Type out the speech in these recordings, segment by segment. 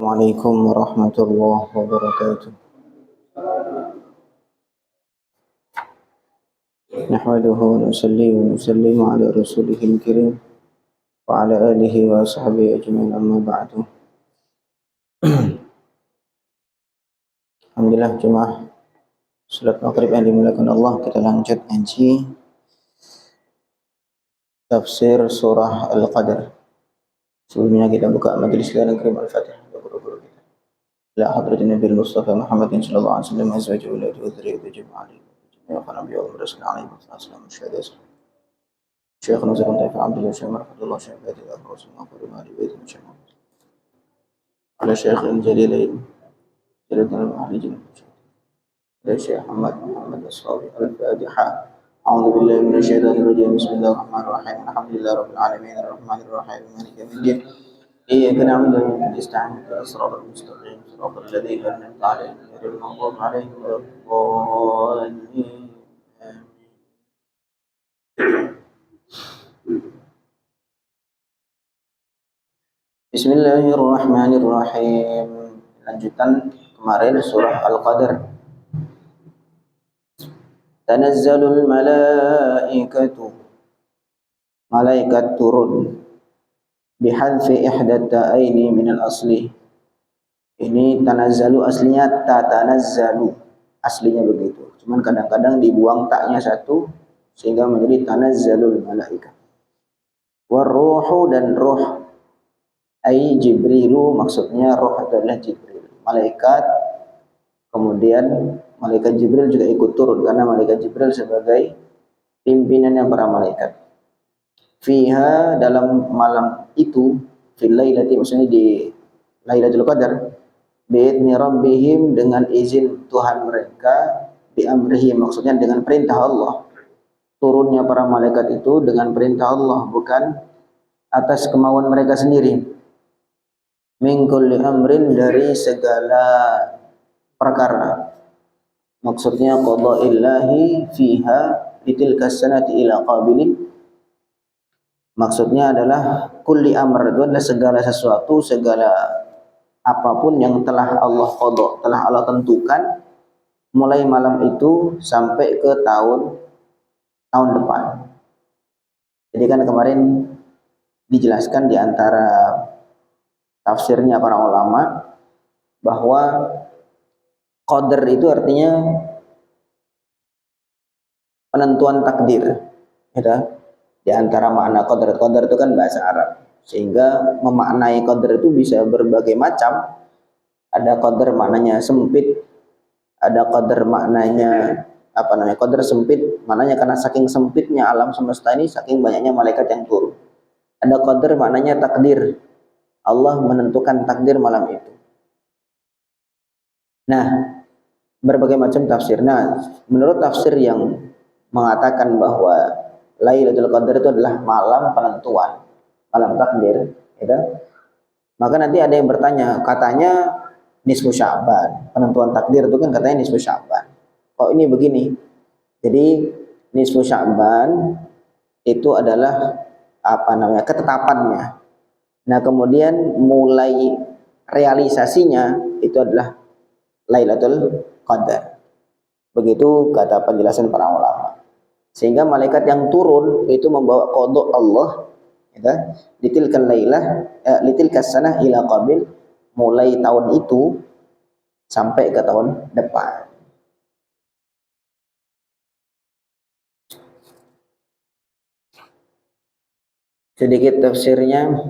Assalamualaikum warahmatullahi wabarakatuh. Nahmaduhu wa nusalli wa nusallimu ala rasulihil karim wa ala alihi wa ashabihi ajma'in, amma ba'du. Alhamdulillah jemaah salat maghrib yang dimuliakan Allah, kita lanjut ngaji tafsir surah Al-Qadr. Sebelumnya kita buka majelis Qur'an Karim Al-Fatihah guru-guru kita. Ila hadratin Nabi Mustafa Muhammadin sallallahu alaihi wasallam azwaji wa auladi wa dzurriyyati jami'an. Ya Nabi Allah Rasulullah alaihi wasallam. Syekh Nuzul Taifah Abdullah Syekh Marfadullah Syekh Badi Al-Rasul Maqbul Mali Baitul Syekh على شيخ الجليلين جلد المعالج على شيخ محمد الصافي الفاتحة. أعوذ بالله من الشيطان الرجيم. بسم الله الرحمن الرحيم. الحمد لله رب العالمين الرحمن الرحيم مالك يوم الدين. إياك نعبد وإياك نستعين اهدنا الصراط المستقيم صراط الذين أنعمت عليهم غير المغضوب عليهم ولا الضالين. Bismillahirrahmanirrahim. Lanjutan kemarin surah Al-Qadr. Tanazzalul malaikatu, malaikat turun bihadfi ihdat ta'aini minal asli. Ini tanazzalu aslinya tatanazzalu, aslinya begitu, cuman kadang-kadang dibuang taknya satu sehingga menjadi tanazzalul malaikat. Warruhu, dan ruh, ai Jibrilu, maksudnya roh adalah Jibril, malaikat. Kemudian malaikat Jibril juga ikut turun karena malaikat Jibril sebagai pimpinannya para malaikat. Fiha, dalam malam itu, fil lailati, maksudnya di Lailatul Qadar, bi'idni rabbihim, dengan izin Tuhan mereka, bi amrihi, maksudnya dengan perintah Allah. Turunnya para malaikat itu dengan perintah Allah, bukan atas kemauan mereka sendiri. Min kulli amrin, dari segala perkara, maksudnya qada'illahi fiha litilka sanati ila qabilin, maksudnya adalah kulli amr, itu adalah segala sesuatu, segala apapun yang telah Allah qada, telah Allah tentukan mulai malam itu sampai ke tahun depan. Jadi kan kemarin dijelaskan di antara tafsirnya para ulama bahwa qadar itu artinya penentuan takdir. Ya, di antara makna qadar itu kan bahasa Arab, sehingga memaknai qadar itu bisa berbagai macam. Ada qadar maknanya sempit, ada qadar maknanya qadar sempit maknanya karena saking sempitnya alam semesta ini, saking banyaknya malaikat yang turun. Ada qadar maknanya takdir, Allah menentukan takdir malam itu. Nah, berbagai macam tafsir. Nah, menurut tafsir yang mengatakan bahwa Lailatul Qadar itu adalah malam penentuan, malam takdir, gitu. Maka nanti ada yang bertanya, katanya nisfu Sya'ban, penentuan takdir itu kan katanya nisfu Sya'ban. Kok ini begini? Jadi nisfu Sya'ban itu adalah ketetapannya. Nah, kemudian mulai realisasinya itu adalah Lailatul Qadar. Begitu kata penjelasan para ulama. Sehingga malaikat yang turun itu membawa qada Allah, ya, litilkal lailah, litilkas sanah ila qabil, mulai tahun itu sampai ke tahun depan. Sedikit tafsirnya.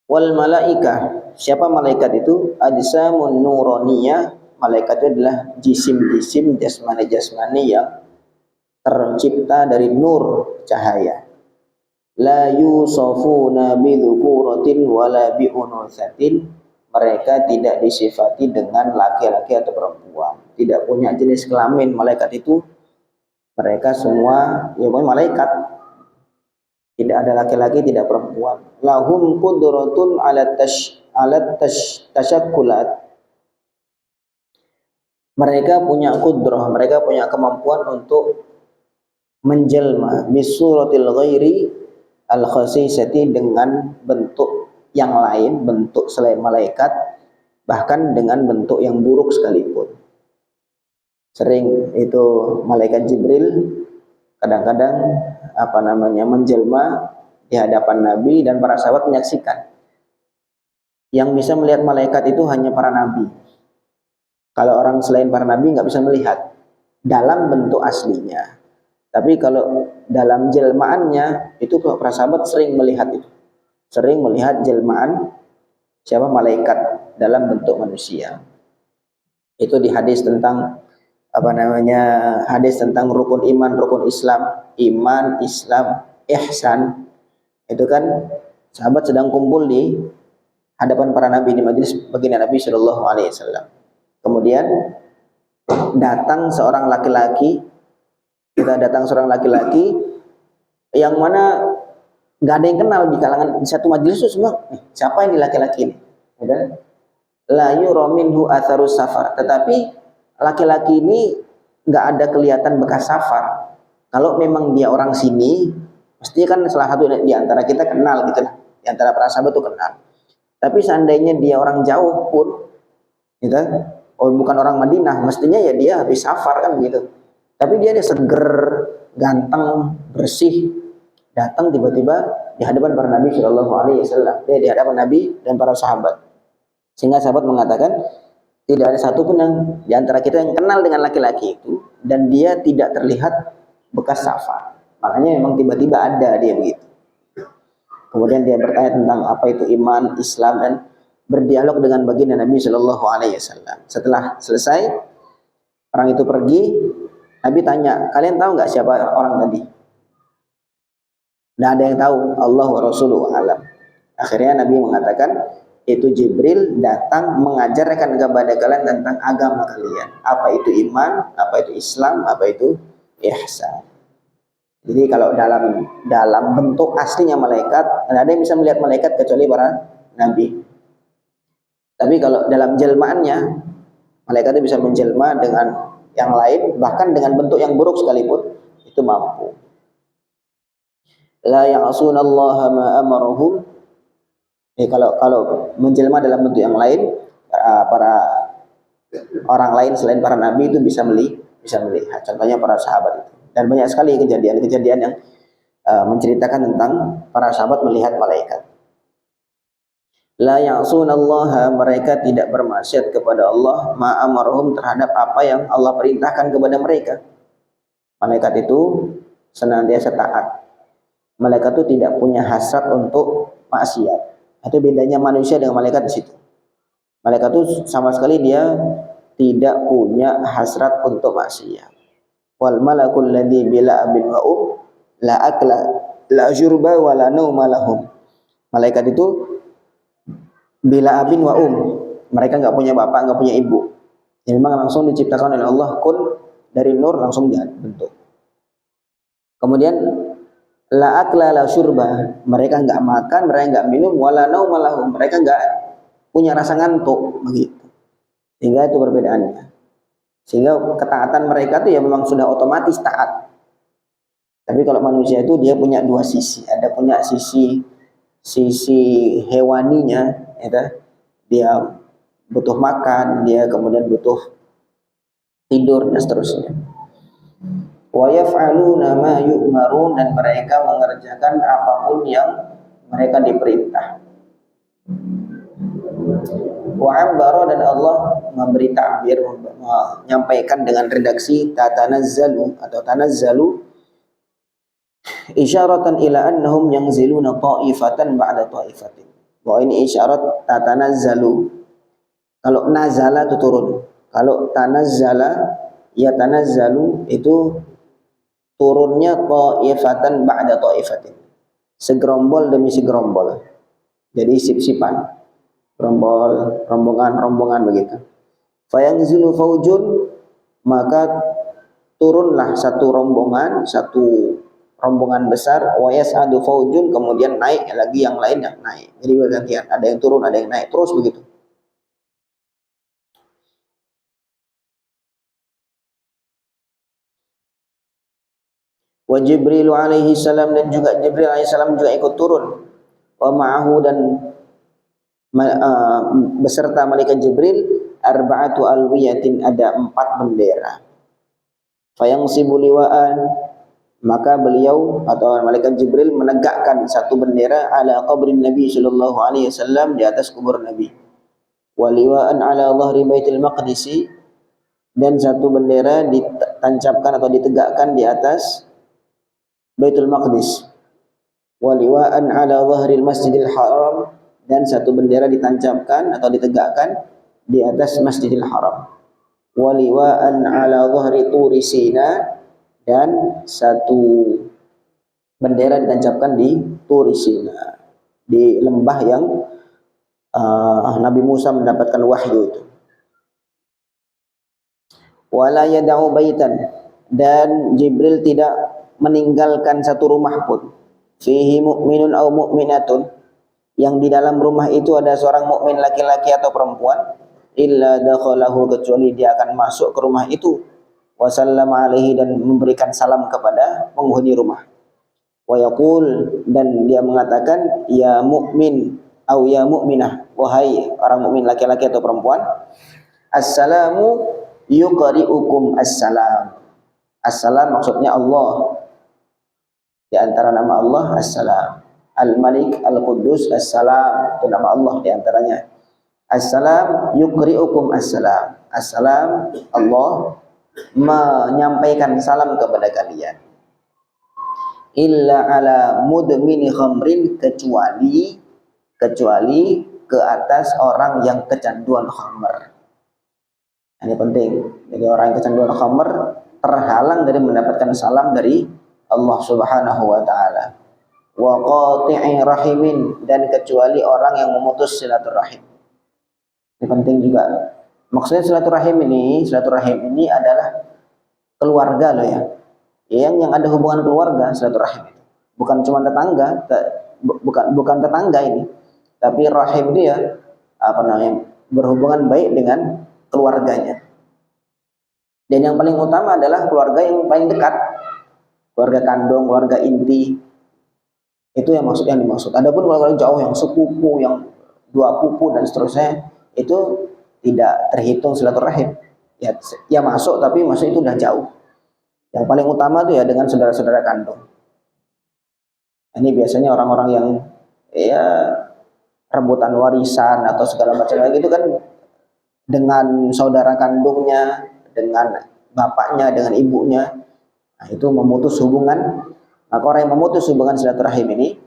Wal malaikah, siapa malaikat itu? Ajsamun nuraniyah, malaikat itu adalah jisim-jisim jasmani-jasmani yang tercipta dari nur, cahaya. La yusafuna bidzukuratin wala biunutsatin, mereka tidak disifati dengan laki-laki atau perempuan, tidak punya jenis kelamin. Malaikat itu mereka semua ya malaikat, tidak ada laki-laki, tidak perempuan. Lahum qudratun ala tasyakkulat, mereka punya kudrah, mereka punya kemampuan untuk menjelma bisuratil ghairi, al-khasisati, dengan bentuk yang lain, bentuk selain malaikat, bahkan dengan bentuk yang buruk sekalipun. Sering itu malaikat Jibril kadang-kadang menjelma di hadapan Nabi, dan para sahabat menyaksikan. Yang bisa melihat malaikat itu hanya para nabi. Kalau orang selain para nabi nggak bisa melihat dalam bentuk aslinya. Tapi kalau dalam jelmaannya itu para sahabat sering melihat itu. Sering melihat jelmaan siapa malaikat dalam bentuk manusia. Itu di hadis tentang hadis tentang rukun iman, rukun Islam, iman, Islam, ihsan. Itu kan sahabat sedang kumpul di hadapan para nabi di majelis baginda Nabi Shallallahu Alaihi Wasallam. Kemudian datang seorang laki-laki, yang mana nggak ada yang kenal di kalangan di satu majelis itu semua. Siapa ini laki-laki ini? La yura minhu atharus safar. Tetapi laki-laki ini nggak ada kelihatan bekas safar. Kalau memang dia orang sini, mestinya kan salah satu di antara kita kenal gitu lah. Di antara para sahabat itu kenal. Tapi seandainya dia orang jauh pun, gitu, bukan orang Madinah, mestinya ya dia habis safar kan gitu. Tapi dia seger, ganteng, bersih, datang tiba-tiba di hadapan para Nabi Shallallahu Alaihi Wasallam. Dia di hadapan Nabi dan para sahabat. Sehingga sahabat mengatakan tidak ada satupun yang di antara kita yang kenal dengan laki-laki itu, dan dia tidak terlihat bekas safar. Makanya memang tiba-tiba ada dia begitu. Kemudian dia bertanya tentang apa itu iman, Islam, dan berdialog dengan baginda Nabi Shallallahu Alaihi Wasallam. Setelah selesai, orang itu pergi. Nabi tanya, kalian tahu nggak siapa orang tadi? Nggak ada yang tahu. Allah wa Rasuluhu alam. Akhirnya Nabi mengatakan, itu Jibril datang mengajarkan kepada kalian tentang agama kalian. Apa itu iman, apa itu Islam, apa itu ihsan. Jadi kalau dalam bentuk aslinya malaikat, tidak ada yang bisa melihat malaikat kecuali para nabi. Tapi kalau dalam jelmaannya, malaikat itu bisa menjelma dengan yang lain, bahkan dengan bentuk yang buruk sekalipun, itu mampu. La ya'sunallaha ma amarahum. Kalau menjelma dalam bentuk yang lain, para orang lain selain para nabi itu bisa melihat. Contohnya para sahabat itu. Dan banyak sekali kejadian-kejadian yang menceritakan tentang para sahabat melihat malaikat. La ya'sunallaha, mereka tidak bermaksiat kepada Allah, ma amarhum, terhadap apa yang Allah perintahkan kepada mereka. Malaikat itu senantiasa taat. Malaikat itu tidak punya hasrat untuk maksiat. Itu bedanya manusia dengan malaikat di situ. Malaikat itu sama sekali dia tidak punya hasrat untuk maksiat. Wal malakul ladzi bila abin wa la akla la jurba wa la nauma lahum. Malaikat itu bila abin wa mereka nggak punya bapak, nggak punya ibu. Ya, memang langsung diciptakan oleh Allah, kun dari nur langsung dibentuk. Kemudian la akla la syurba, mereka nggak makan, mereka nggak minum, wala nauma lahum, mereka nggak punya rasa ngantuk begitu. Sehingga itu perbedaannya. Sehingga ketaatan mereka itu ya memang sudah otomatis taat. Tapi kalau manusia itu dia punya dua sisi. Ada punya sisi hewaninya, ya, dia butuh makan, dia kemudian butuh tidur dan seterusnya. Wa yaf'aluna ma yu'marun, dan mereka mengerjakan apapun yang mereka diperintah. Wa'ambara, dan Allah memberi ta'bir, menyampaikan dengan redaksi tatanazzalu atau tanazzalu, isyaratan ila annahum yanziluna ta'ifatan ba'da ta'ifatin. Bahwa ini isyarat tatanazzalu. Kalau nazala itu turun. Kalau tanazzala ya tanazzalu itu turunnya ta'ifatan ba'da ta'ifatin. Segerombol demi segerombol. Jadi sip-sipan. Rombongan begitu. Fayanzilu faujun, maka turunlah satu rombongan besar, wa yas'adu faujun, kemudian naik lagi yang lain yang naik. Jadi bergantian, ada yang turun, ada yang naik, terus begitu. Wa Jibril alaihi salam, dan juga Jibril alaihi salam juga ikut turun. Wa ma'ahu, dan beserta malaikat Jibril arba'atu alwiyatin, ada 4 bendera. Fayansibu liwa'an, maka beliau atau malaikat Jibril menegakkan satu bendera ala qabrin Nabi sallallahu alaihi wasallam, di atas kubur Nabi. Wa liwa'an ala dhahri Baitul Maqdis, dan satu bendera ditancapkan atau ditegakkan di atas Baitul Maqdis. Wa liwa'an ala dhahril Masjidil Haram, dan satu bendera ditancapkan atau ditegakkan di atas Masjidil Haram. Wa liwa'an ala dhahri Turi Sina, dan satu bendera ditancapkan di Turi Sina, di lembah yang Nabi Musa mendapatkan wahyu itu. Wala yada'u baitan, dan Jibril tidak meninggalkan satu rumah pun, fihi mu'minun aw mu'minatun, yang di dalam rumah itu ada seorang mukmin laki-laki atau perempuan, illa dakhalahu, kecuali dia akan masuk ke rumah itu, wa sallama alaihi, dan memberikan salam kepada penghuni rumah. Wa yaqul, dan dia mengatakan, ya mukmin au ya mukminah, wahai orang mukmin laki-laki atau perempuan, assalamu yuqri'ukum assalam. Assalam maksudnya Allah, di antara nama Allah assalam. Al-Malik, Al-Quddus, Assalam, itu nama Allah di antaranya. Assalam yuqri'ukum assalam. Assalam, Allah menyampaikan salam kepada kalian. Illa ala mudmini khamrin, kecuali ke atas orang yang kecanduan khamr. Ini penting. Jadi orang yang kecanduan khamr terhalang dari mendapatkan salam dari Allah Subhanahu wa taala. Wa qati'i rahimin, dan kecuali orang yang memutus silaturahim. Ini penting juga. Maksudnya silaturahim ini adalah keluarga loh ya. Yang ada hubungan keluarga, silaturahim itu. Bukan cuma tetangga, bukan tetangga ini. Tapi rahim dia berhubungan baik dengan keluarganya. Dan yang paling utama adalah keluarga yang paling dekat. Keluarga kandung, keluarga inti. Itu yang dimaksud. Adapun kalau jauh, yang sepupu, yang 2 pupu dan seterusnya, itu tidak terhitung silaturahim. Ya masuk, tapi masuk itu udah jauh. Yang paling utama itu ya dengan saudara-saudara kandung. Ini biasanya orang-orang yang ya rebutan warisan atau segala macam lagi itu kan dengan saudara kandungnya, dengan bapaknya, dengan ibunya. Nah, itu memutus hubungan. Maka orang yang memutus hubungan silaturahim ini,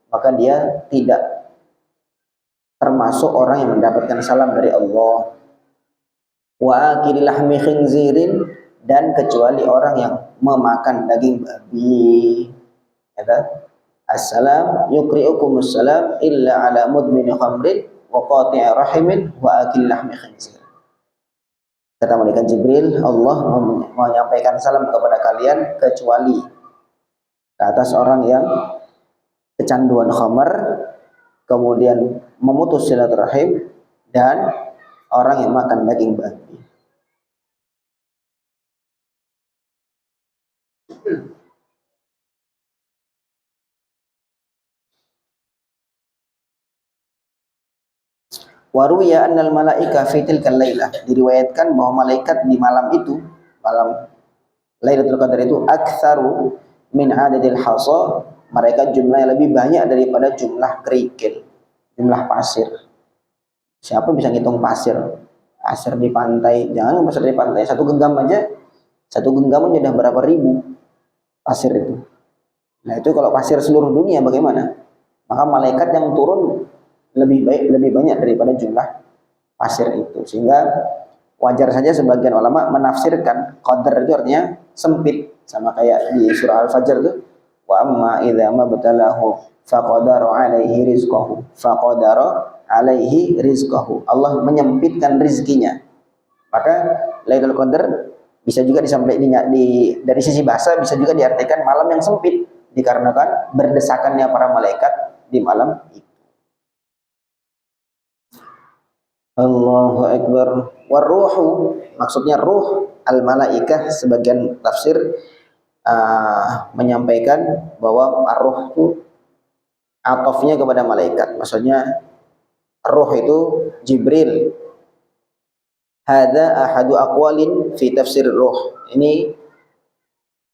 maka dia tidak termasuk orang yang mendapatkan salam dari Allah. Wa akili lahmi khinzirin, dan kecuali orang yang memakan daging babi. Kata assalam yuqri'ukumus salam illa ala mudmini khamrin wa qati'i rahimin wa akili lahmi khinzir. Kata malaikat Jibril, Allah menyampaikan salam kepada kalian kecuali ke atas orang yang kecanduan khamar, kemudian memutus silaturahim, dan orang yang makan daging babi. Waruya annal malaika fi tilkal lailah, diriwayatkan bahwa malaikat di malam itu, malam Lailatul Qadar itu, aktsaru min adadil hasa, mereka jumlahnya lebih banyak daripada jumlah kerikil, jumlah pasir. Siapa bisa ngitung pasir? Pasir di pantai, jangan pasir di pantai, satu genggam aja udah berapa ribu pasir itu. Nah itu kalau pasir seluruh dunia bagaimana? Maka malaikat yang turun lebih banyak daripada jumlah pasir itu, sehingga wajar saja sebagian ulama menafsirkan qadar itu artinya sempit, sama kayak di surah Al-Fajr itu, wa amma idza mabtalahu faqadara alaihi rizqahu, Allah menyempitkan rizkinya. Maka Lailatul Qadar bisa juga disampaikan dari sisi bahasa, bisa juga diartikan malam yang sempit, dikarenakan berdesakannya para malaikat di malam itu. Allahu Akbar. Waruhu, maksudnya ruh, al-malaikah, sebagian tafsir menyampaikan bahwa ar-ruh itu atofnya kepada malaikat. Maksudnya ruh itu Jibril. Hada ahadu aqwalin fi tafsir ruh. Ini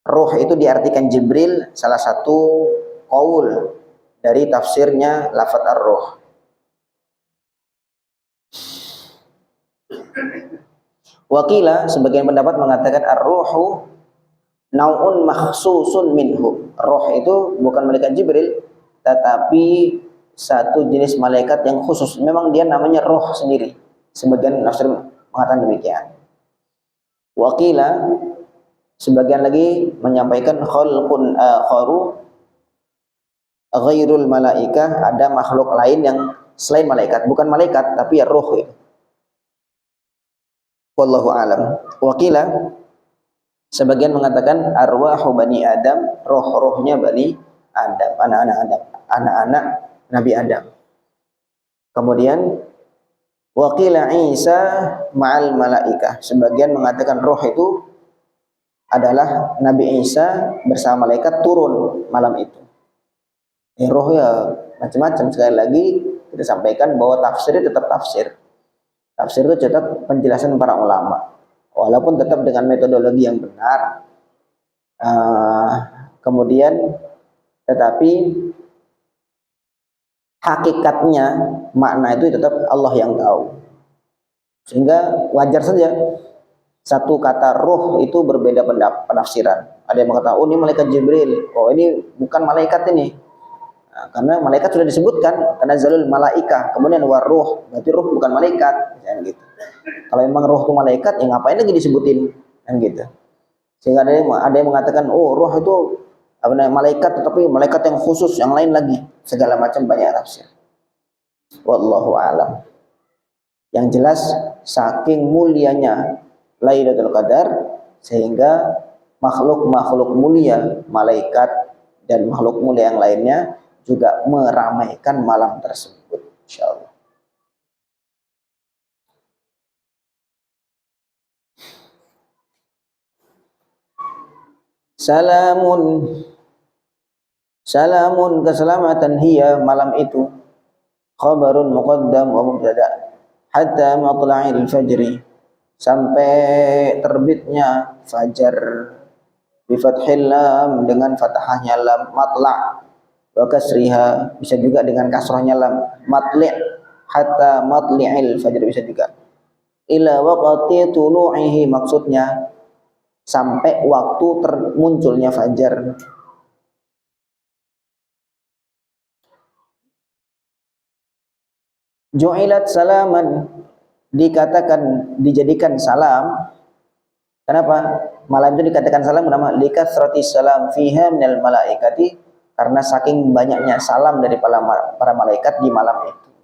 ruh itu diartikan Jibril, salah satu qaul dari tafsirnya lafaz ar-ruh. Wakila sebagian pendapat mengatakan ar-ruhu nau'un makhsusun minhu. Roh itu bukan malaikat Jibril, tetapi satu jenis malaikat yang khusus. Memang dia namanya roh sendiri. Sebagian nafsir mengatakan demikian. Wakila sebagian lagi menyampaikan khalqun akharu ghairul malaikah, ada makhluk lain yang selain malaikat, bukan malaikat tapi ya roh itu. Wallahu alam. Wakila sebagian mengatakan arwahu bani Adam, roh-rohnya bani Adam, anak-anak Adam, anak-anak Nabi Adam. Kemudian waqila Isa ma'al malaikah, sebagian mengatakan roh itu adalah Nabi Isa bersama malaikat turun malam itu. Roh ya macam-macam. Sekali lagi kita sampaikan bahwa tafsirnya tetap tafsir. Tafsir itu tetap penjelasan para ulama, walaupun tetap dengan metodologi yang benar. Kemudian tetapi hakikatnya makna itu tetap Allah yang tahu. Sehingga wajar saja satu kata ruh itu berbeda penafsiran. Ada yang mengatakan, oh ini malaikat Jibril, oh ini bukan malaikat ini. Karena malaikat sudah disebutkan, tanazzalul malaikah, kemudian waruh, berarti ruh bukan malaikat, kan gitu. Kalau memang ruh itu malaikat, ya ngapain lagi disebutin, kan gitu. Sehingga ada yang mengatakan, oh ruh itu apa namanya malaikat, tetapi malaikat yang khusus, yang lain lagi, segala macam banyak tafsir. Wallahu a'lam. Yang jelas saking mulianya Lailatul Qadar sehingga makhluk-makhluk mulia, malaikat dan makhluk mulia yang lainnya juga meramaikan malam tersebut, insyaallah. Salamun keselamatan hiya malam itu khabarun muqaddam wa mubtada hatta matla'il fajri, sampai terbitnya fajar, bi fathil lam dengan fathahnya lam, matla' wa kasriha bisa juga dengan kasrahnya lam, matli' hatta matli'il fajr bisa juga, ila waqti tulu'ihi maksudnya sampai waktu munculnya fajar. Ju'ilat salaman dikatakan dijadikan salam. Kenapa? Malam itu dikatakan salam kenapa? Likasratis salam fiha minal malaikati, karena saking banyaknya salam dari para malaikat di malam itu.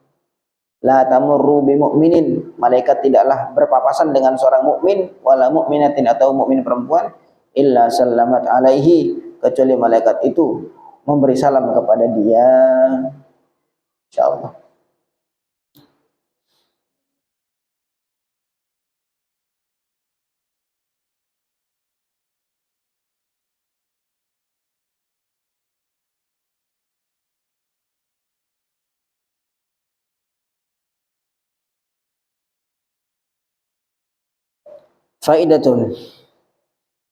La tamurru bi mu'minin, malaikat tidaklah berpapasan dengan seorang mukmin, wala mu'minatin atau mukmin perempuan, illa sallamat alaihi, kecuali malaikat itu memberi salam kepada dia, insyaallah. Faidatun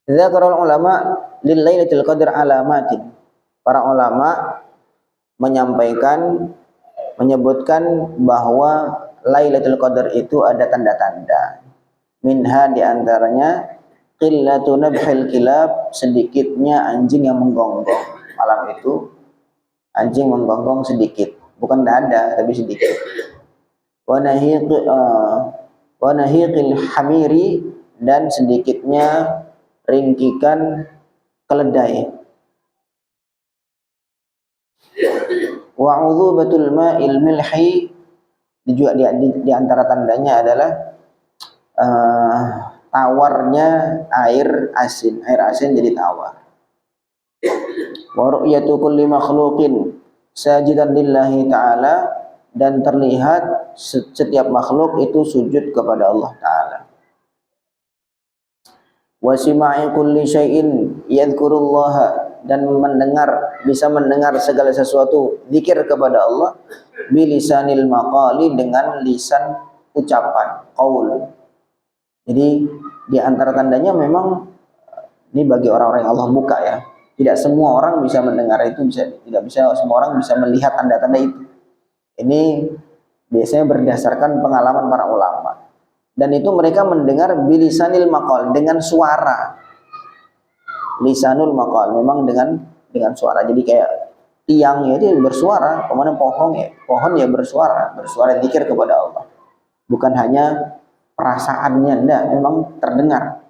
dzakara ulama lil lailatul qadar alamatin. Para ulama menyebutkan bahwa Lailatul Qadar itu ada tanda-tanda. Minha diantaranya qillatu nabhil kilab, sedikitnya anjing yang menggonggong. Malam itu anjing menggonggong sedikit, bukan tidak ada tapi sedikit. Wa nahiqil hamiri, dan sedikitnya ringkikan keledai. Wa udzubatul ma'il milhi, juga di antara tandanya adalah tawarnya air asin jadi tawar. Wa ru'yatu kulli makhluqin sajidan lillahi ta'ala, dan terlihat setiap makhluk itu sujud kepada Allah Ta'ala. wa sima'i kulli syai'in yadhkurullaha, dan mendengar, bisa mendengar segala sesuatu, zikir kepada Allah, bilisanil maqali, dengan lisan ucapan, qaul. Jadi di antara tandanya memang ini bagi orang-orang yang Allah buka ya. Tidak semua orang bisa mendengar itu, tidak bisa semua orang bisa melihat tanda-tanda itu. Ini biasanya berdasarkan pengalaman para ulama. Dan itu mereka mendengar bilisanil maqal, dengan suara. Lisanul maqal memang dengan suara. Jadi kayak tiang ya dia bersuara, kemudian pohon ya bersuara zikir kepada Allah. Bukan hanya perasaannya, enggak, memang terdengar.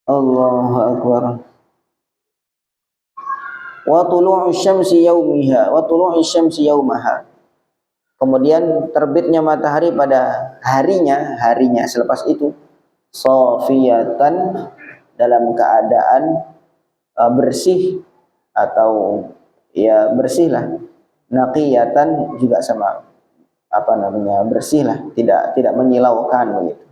Allahu akbar. Wa tulu'u syamsi yaumiha wa tulu'u syamsi yaumaha. Kemudian terbitnya matahari pada harinya selepas itu, safiyatan, dalam keadaan bersih, atau ya bersih lah, naqiyatan juga sama bersih lah, tidak menyilaukan begitu.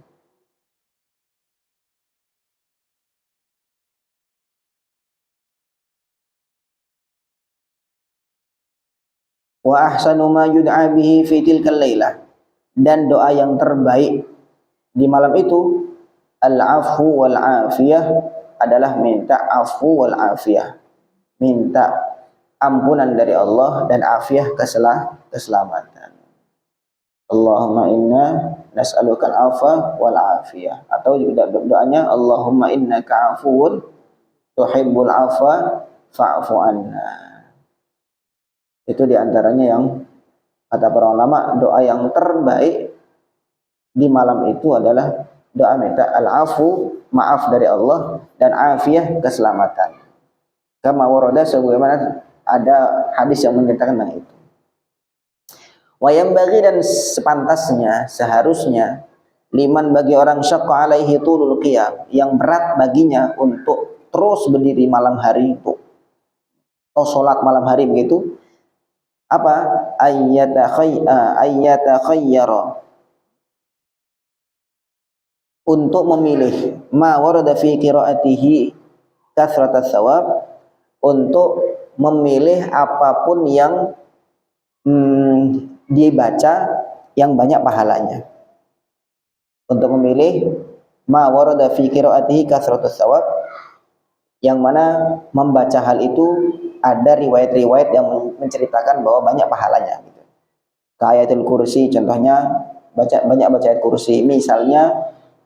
Wa ahsanu ma yud'a bihi fi tilkal lailah, dan doa yang terbaik di malam itu, al-afu wal afiyah, adalah minta afu wal afiyah, minta ampunan dari Allah dan afiyah, keselamatan. Allahumma inna nas'aluka al-afa wal afiyah, atau juga doanya Allahumma innaka afuwun tuhibbul afa fa'fu anna. Itu diantaranya yang kata para ulama, doa yang terbaik di malam itu adalah doa minta al-afu, maaf dari Allah, dan afiyah, keselamatan. Kama warada, sebagaimana ada hadis yang menceritakan tentang itu. Wa yanbaghi, dan sepantasnya, seharusnya, liman, bagi orang syaqqa alaihi tulul qiyam, yang berat baginya untuk terus berdiri malam hari itu, atau sholat malam hari begitu, apa? Ayyatakhayyara, untuk memilih, ma warada fi qiraatihi kathratat thawab, untuk memilih apapun yang dibaca yang banyak pahalanya. Untuk memilih ma warada fi qiraatihi kathratat thawab, yang mana membaca hal itu ada riwayat-riwayat yang menceritakan bahwa banyak pahalanya gitu. Ayatul kursi contohnya, banyak baca ayat kursi. Misalnya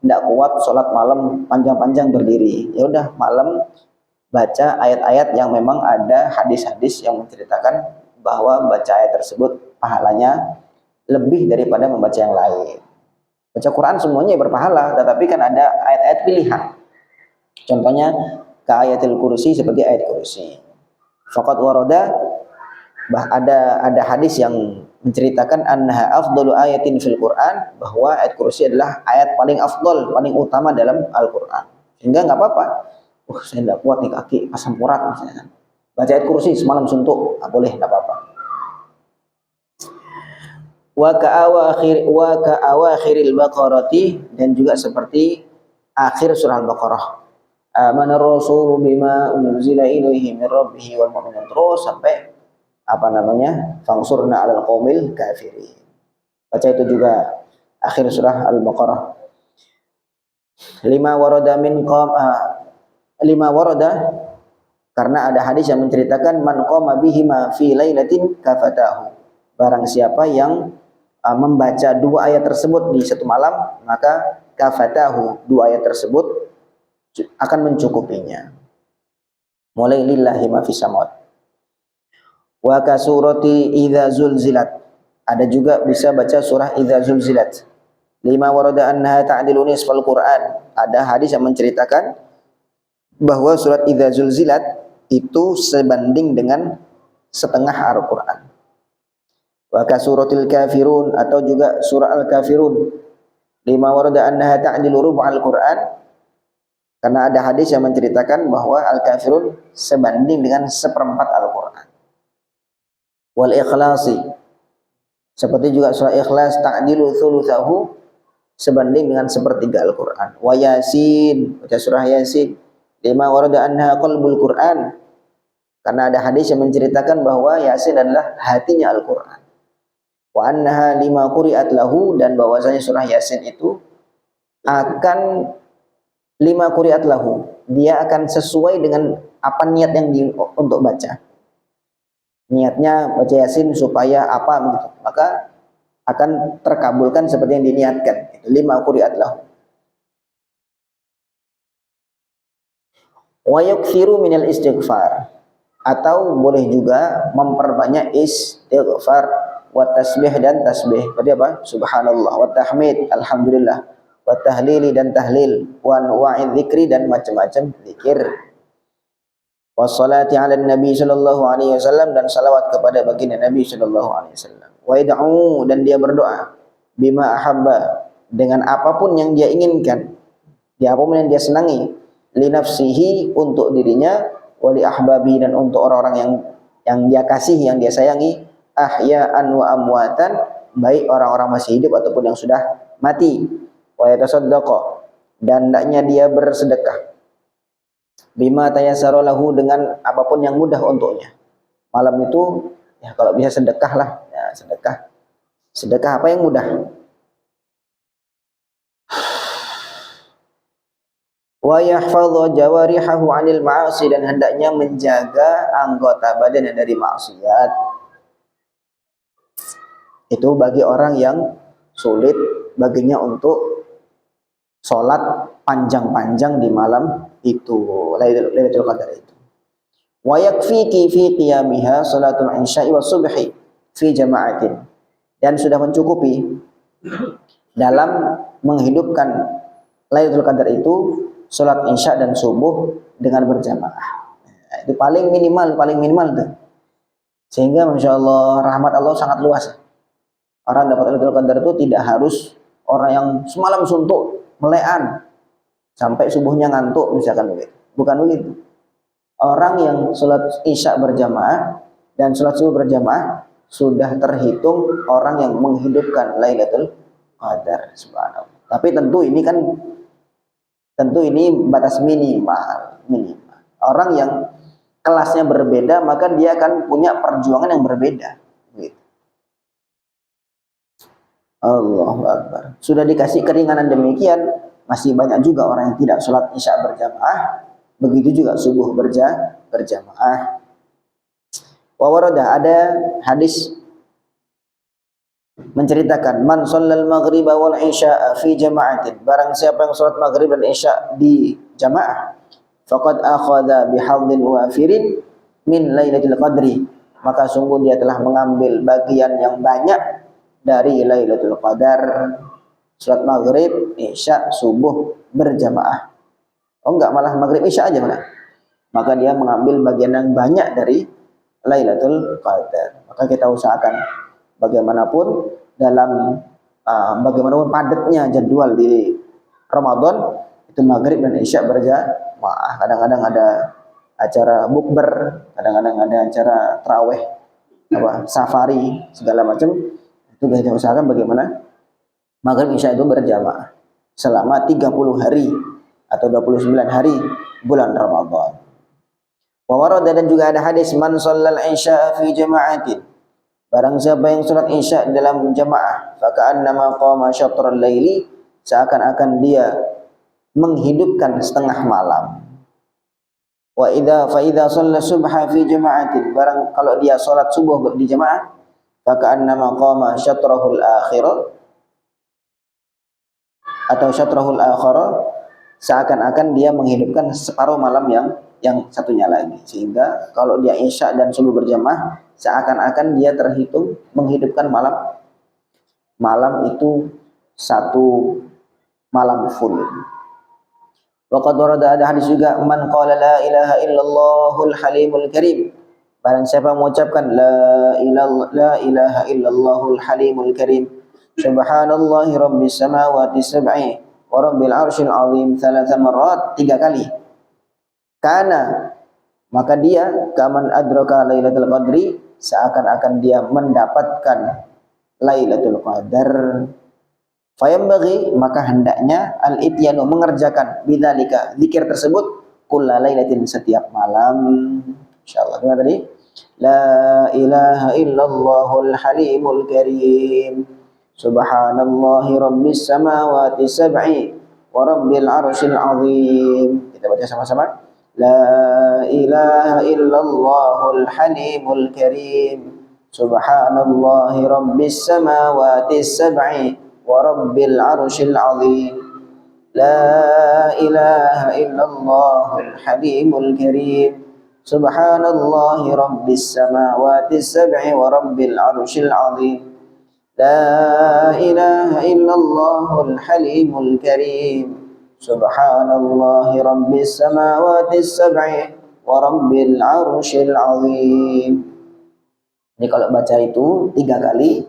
tidak kuat sholat malam panjang-panjang berdiri, ya udah malam baca ayat-ayat yang memang ada hadis-hadis yang menceritakan bahwa baca ayat tersebut pahalanya lebih daripada membaca yang lain. Baca Quran semuanya berpahala, tetapi kan ada ayat-ayat pilihan. Contohnya ke ayatul kursi sebagai ayat kursi. Faqad warada, ada hadis yang menceritakan anha afdalu ayatin fil Quran, bahwa ayat kursi adalah ayat paling afdal, paling utama dalam Al-Quran. Sehingga nggak apa-apa, saya nggak kuat nih kaki asam urat misalnya, baca ayat kursi semalam suntuk, nggak boleh, nggak apa-apa. Wa ka'awakhiril baqarati, dan juga seperti akhir surah Al-Baqarah, amana rasulu bima unzila ilaihi min rabbih wal mu'minun, terus sampai fangsurna 'alal qaumil kafirin. Baca itu juga akhir surah Al-Baqarah. Lima warada, karena ada hadis yang menceritakan man qama bihima fi lailatin kafatahu, barang siapa yang membaca dua ayat tersebut di satu malam, maka kafatahu, dua ayat tersebut akan mencukupinya. Mulai lillahi ma fis samawati wa ka surati idza zulzilat, ada juga bisa baca surah idza zulzilat. Lima warada annaha ta'dilu nisfal Qur'an, ada hadis yang menceritakan bahwa surat idza zulzilat itu sebanding dengan setengah Al-Qur'an. Wa ka suratil kafirun, atau juga surah Al-Kafirun. Lima warada annaha ta'dilu rub'al Qur'an, karena ada hadis yang menceritakan bahwa Al-Kafirun sebanding dengan seperempat Al-Quran. Wal ikhlasi, seperti juga surah Ikhlas, ta'dilu thuluthahu, sebanding dengan sepertiga Al-Quran. Wa Yasin, baca surah Yasin. Lima warada anha qalbul Quran, karena ada hadis yang menceritakan bahwa Yasin adalah hatinya Al-Quran. Wa annaha lima quri'at lahu, dan bahwasanya surah Yasin itu akan lima quri'at lahu, dia akan sesuai dengan apa niat yang untuk baca. Niatnya baca Yasin supaya apa begitu, maka akan terkabulkan seperti yang diniatkan. Lima quri'at lahu. Wa yukthiru minal istighfar, atau boleh juga memperbanyak istighfar, wa tasbih dan tasbih. Berarti apa? Subhanallah, wa tahmid, alhamdulillah, wa tahlili dan tahlil, wa anwa'i dzikri dan macam-macam zikir. Wa salati 'ala nabi sallallahu alaihi wasallam, dan salawat kepada baginda Nabi sallallahu alaihi wasallam. Wa yad'u, dan dia berdoa, bima ahabba, dengan apapun yang dia inginkan, apapun yang dia senangi, li nafsihi, untuk dirinya, wali ahbabi, dan untuk orang-orang yang dia kasihi, yang dia sayangi, ahya'an wa amwatan, baik orang-orang masih hidup ataupun yang sudah mati. Wa yatasaddaqa, dan hendaknya dia bersedekah, bima tayassara lahu, dengan apapun yang mudah untuknya. Malam itu ya kalau bisa sedekah lah, ya, sedekah apa yang mudah. Wa yahfadhu jawarihahu 'anil ma'asi, dan hendaknya menjaga anggota badannya dari maksiat. Itu bagi orang yang sulit baginya untuk sholat panjang-panjang di malam itu, Lailatul Qadar itu. Wa yakfiki fi qiyamiha salatul isya'i wa subhi fi jama'atin, dan sudah mencukupi dalam menghidupkan Lailatul Qadar itu salat isya dan subuh dengan berjamaah. Nah, itu paling minimal tuh. Sehingga Masya Allah, rahmat Allah sangat luas. Orang dapat Lailatul Qadar itu tidak harus orang yang semalam suntuk melean sampai subuhnya ngantuk misalkan begitu. Bukan begitu. Orang yang salat isya berjamaah dan salat subuh berjamaah sudah terhitung orang yang menghidupkan Lailatul Qadar. Subhanallah. Tapi tentu ini batas minimal. Orang yang kelasnya berbeda, maka dia akan punya perjuangan yang berbeda. Gitu. Allahu Akbar. Sudah dikasih keringanan demikian, masih banyak juga orang yang tidak sholat isya berjamaah. Begitu juga subuh berjamaah. Wa warada, ada hadis menceritakan, man shallal maghriba wal isya fi jama'atin, barang siapa yang salat maghrib dan isya di jamaah, faqad akhadha bihadhin wafirin min lailatul qadri, maka sungguh dia telah mengambil bagian yang banyak dari Lailatul Qadar. Salat maghrib, isya, subuh berjamaah. Oh enggak, malah maghrib isya aja malah. Maka dia mengambil bagian yang banyak dari Lailatul Qadar. Maka kita usahakan bagaimanapun bagaimanapun padatnya jadwal di Ramadan, itu maghrib dan isya berjamaah. Kadang-kadang ada acara bukber, kadang-kadang ada acara tarawih, safari, segala macam. Itu kita usahakan bagaimana maghrib isya itu berjamaah selama 30 hari atau 29 hari bulan Ramadan. Wa warada, dan juga ada hadis, man shallal isya fi jama'atin, barang siapa yang salat isya dalam jamaah, faka'annama qama syatral laili, seakan-akan dia menghidupkan setengah malam. Wa idza shalla subha fi jama'atin, barang kalau dia salat subuh di jamaah, faka'annama qama syatrahul akhirah, atau syatrahul akhirah, seakan-akan dia menghidupkan separuh malam yang satunya lagi. Sehingga kalau dia isya dan subuh berjamaah, seakan-akan dia terhitung menghidupkan malam itu satu malam full. Waqad warada, ada hadis juga, man qala la ilaha illallahul halimul karim, barang siapa mengucapkan la ilaha illallahul halimul karim, subhanallahi rabbis samawati sab'i wa rabbil arsyil azim, 3 marrat, 3 kali, kana, maka dia kaman adraka lailatul qadri, seakan-akan dia mendapatkan Lailatul Qadar. Fayambaghi, maka hendaknya al-ityanu, mengerjakan bidzalika, zikir tersebut kullalailatin, setiap malam. Insyaallah. Gimana tadi? La ilaha illallahul halimul karim. Subhanallahi rabbis samawati sab'i wa rabbil arsyil azim. Kita baca sama-sama. La ilaha illallahul halimul karim. Subhanallahi rabbis samawati sab'i wa rabbil arsyil azim. La ilaha illallahul halimul karim. Subhanallahi rabbis samawati sab'i wa rabbil arsyil azim. La ilaha illallahul halimul karim. Subhanallahi rabbis samawati sab'i wa rabbil arsyil azim. Ini kalau baca itu 3 kali,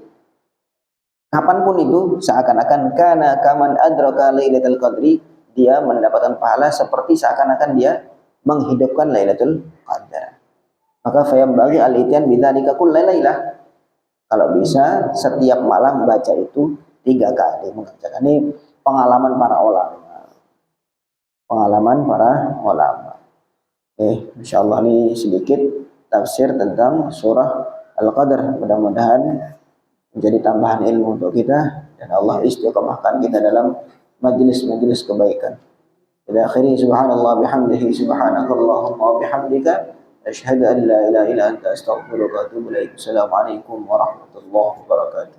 kapanpun itu seakan-akan kana kaman adraka lailatul qadri, dia mendapatkan pahala seperti seakan-akan dia menghidupkan Lailatul Qadar. Maka fayambaghi al-ityan bidzalika kullailah. Kalau bisa setiap malam baca itu 3 kali mengerjakan. Ini pengalaman para ulama. Pengalaman para ulama. Insyaallah ini sedikit tafsir tentang surah Al-Qadar. Mudah-mudahan menjadi tambahan ilmu untuk kita dan Allah istiqomahkan kita dalam majelis-majelis kebaikan. Ila akhiri, subhanallah bihamdihi, subhanakallahumma wa bihamdika, asyhadu an la ilaha illa anta, astaghfiruka wa atubu ilaik. Assalamualaikum warahmatullahi wabarakatuh.